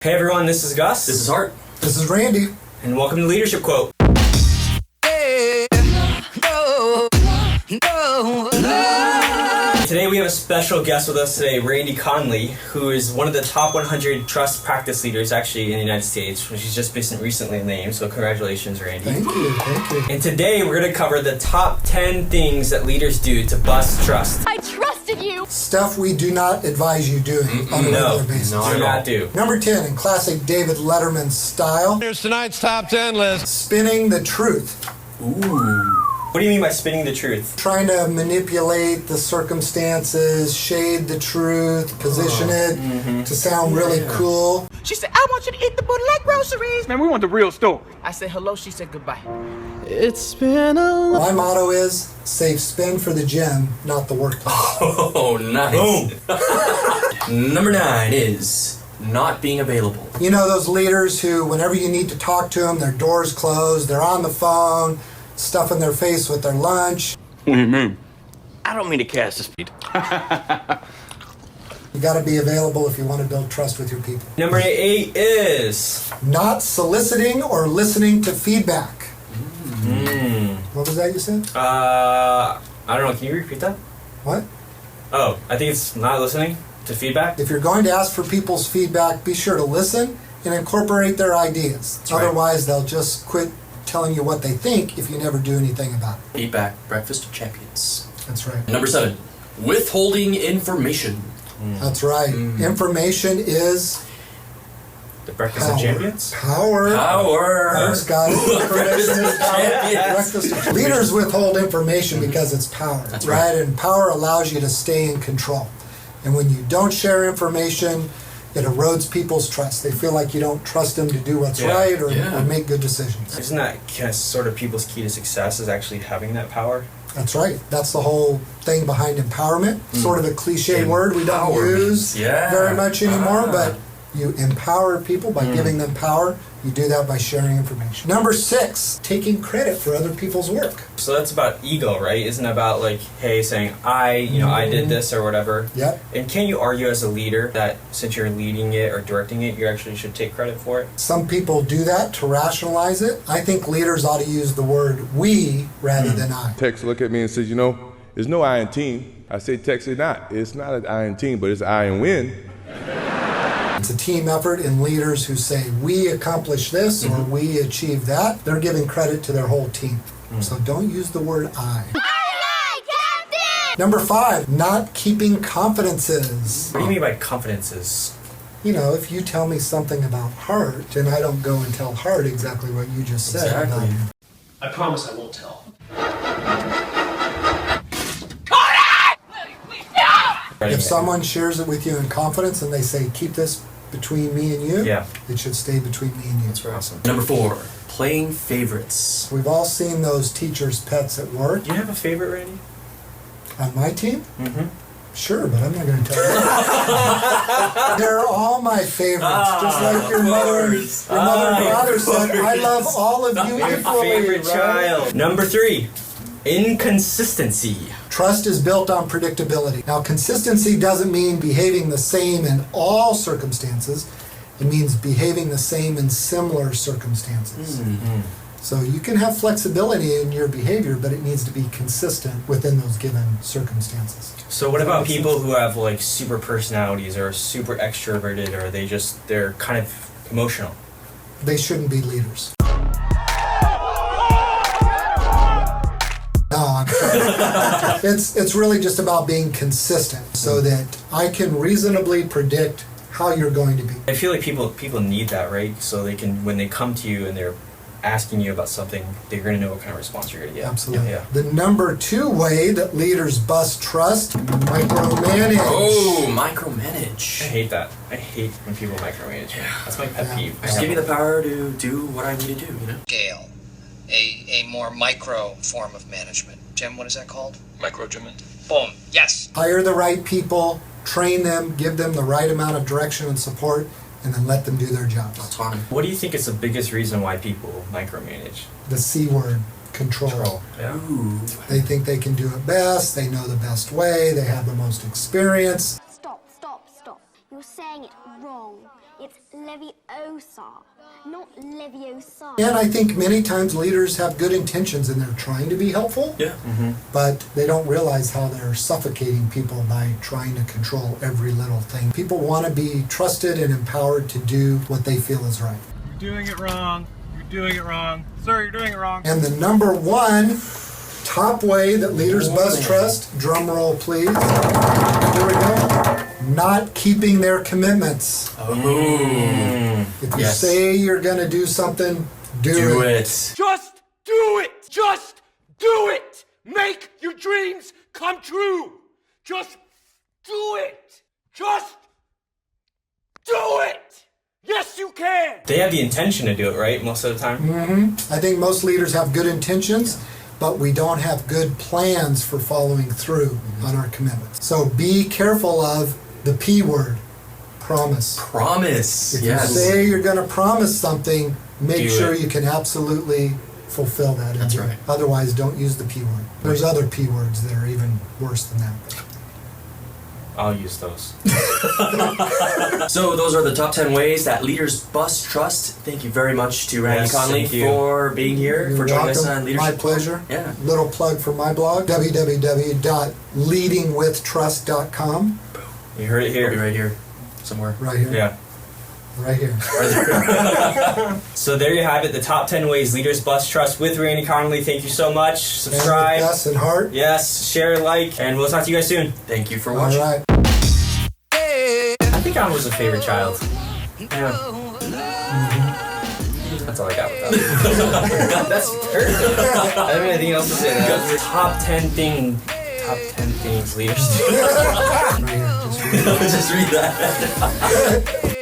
Hey everyone, this is Gus. This is Hart. This is Randy. And welcome to Leadership Quote. Today we have a special guest with us today, Randy Conley, who is one of the top 100 trust practice leaders actually in the United States, which he's just been recently named, so congratulations, Randy. Thank you. And today we're going to cover the top 10 things that leaders do to bust trust. I trusted you! Stuff we do not advise you doing on a regular basis. No, do not do. Number 10, in classic David Letterman style. Here's tonight's top 10 list. Spinning the truth. Ooh. What do you mean by spinning the truth? Trying to manipulate the circumstances, shade the truth, position it to sound really cool. She said, I want you to eat the bootleg groceries. Man, we want the real story. I said hello, she said goodbye. It's been a My motto is, save spend for the gym, not the workplace. Oh, nice. Boom. Number 9 is not being available. You know those leaders who, whenever you need to talk to them, their door's closed, they're on the phone, stuffing their face with their lunch. What do you mean? I don't mean to cast this. You got to be available if you want to build trust with your people. Number 8 is... Not soliciting or listening to feedback. What was that you said? I don't know, can you repeat that? What? Oh, I think it's not listening to feedback. If you're going to ask for people's feedback, be sure to listen and incorporate their ideas. right. Otherwise, they'll just quit telling you what they think if you never do anything about it. Feedback, breakfast of champions. That's right. Number 7, withholding information. That's right. Information is The Breakfast power. of Champions? Power. Hart's got it. Breakfast Information of is power. champions. Breakfast of- Leaders withhold information because it's power. That's right. right. And power allows you to stay in control. And when you don't share information, it erodes people's trust. They feel like you don't trust them to do what's Yeah. right or Yeah. make good decisions. Isn't that kind of sort of people's key to success is actually having that power? That's right. That's the whole thing behind empowerment. Sort of a cliche word we don't Empowerment. use Yeah. very much anymore, Ah. but you empower people by giving them power. You do that by sharing information. Number 6, taking credit for other people's work. So that's about ego, right? Isn't it about like, hey, saying I did this or whatever? Yep. And can you argue as a leader that since you're leading it or directing it, you actually should take credit for it? Some people do that to rationalize it. I think leaders ought to use the word we rather than I. Tex look at me and says, you know, there's no I in team. I say, Tex, it's not. It's not an I in team, but it's I in win. It's a team effort, and leaders who say we accomplish this or we achieve that, they're giving credit to their whole team. So don't use the word I. Number 5, not keeping confidences. What do you mean by confidences? You know, if you tell me something about Hart and I don't go and tell Hart exactly what you just said about Exactly. him. I promise I won't tell. If someone shares it with you in confidence and they say, keep this between me and you, Yeah. it should stay between me and you. That's awesome. Number 4, playing favorites. We've all seen those teachers' pets at work. Do you have a favorite, Randy? On my team? Sure, but I'm not going to tell you. They're all my favorites, just like your mother and father said. I love all of you equally. Favorite right? child. Number 3, inconsistency. Trust is built on predictability. Now, consistency doesn't mean behaving the same in all circumstances. It means behaving the same in similar circumstances. So you can have flexibility in your behavior, but it needs to be consistent within those given circumstances. So what about people who have like super personalities or are super extroverted or they're kind of emotional? They shouldn't be leaders. No, it's really just about being consistent so that I can reasonably predict how you're going to be. I feel like people need that, right? So they can, when they come to you and they're asking you about something, they're going to know what kind of response you're going to get. Absolutely. Yeah. The number 2 way that leaders bust trust, micromanage. Oh, I micromanage. hate that. I hate when people micromanage. That's my pet Yeah. peeve. Just give me the power to do what I need to do, you know? Scale, a more micro form of management. Jim, what is that called? Microregiment. Boom. Yes. Hire the right people, train them, give them the right amount of direction and support, and then let them do their jobs. Autonomy. What do you think is the biggest reason why people micromanage? The C word, control. Yeah. Ooh. They think they can do it best, they know the best way, they have the most experience. Stop. You're saying it wrong. It's Leviosa, not Leviosa. And I think many times leaders have good intentions and they're trying to be helpful. Yeah. But they don't realize how they're suffocating people by trying to control every little thing. People want to be trusted and empowered to do what they feel is right. You're doing it wrong. You're doing it wrong. Sir, you're doing it wrong. And the number one top way that leaders bust trust, drum roll please. Here we go. Not keeping their commitments. If you say you're going to do something, do it. Just do it. Just do it. Make your dreams come true. Just do it. Just do it. Yes, you can. They have the intention to do it, right? Most of the time. I think most leaders have good intentions, but we don't have good plans for following through on our commitments. So be careful of the P word, promise. Promise. If you say you're going to promise something, make sure you can absolutely fulfill that. That's right. Otherwise, don't use the P word. There's other P words that are even worse than that. I'll use those. So those are the top 10 ways that leaders bust trust. Thank you very much to Randy Yes, Conley thank you. for being here, for joining us on Leadership. My pleasure. Yeah. Little plug for my blog, www.leadingwithtrust.com. You heard it It'll here. be right here, somewhere. Right here. Yeah. Right here. So there you have it, the top 10 ways leaders bust trust with Randy Conley. Thank you so much. Subscribe. And with Gus and Hart. Yes, share, like, and we'll talk to you guys soon. Thank you for All watching. right. I think I was a favorite child. Yeah. That's all I got with that. That's perfect. I don't have anything else to say. That's the top 10 things leaders do. Right here. Just read it. Just read that.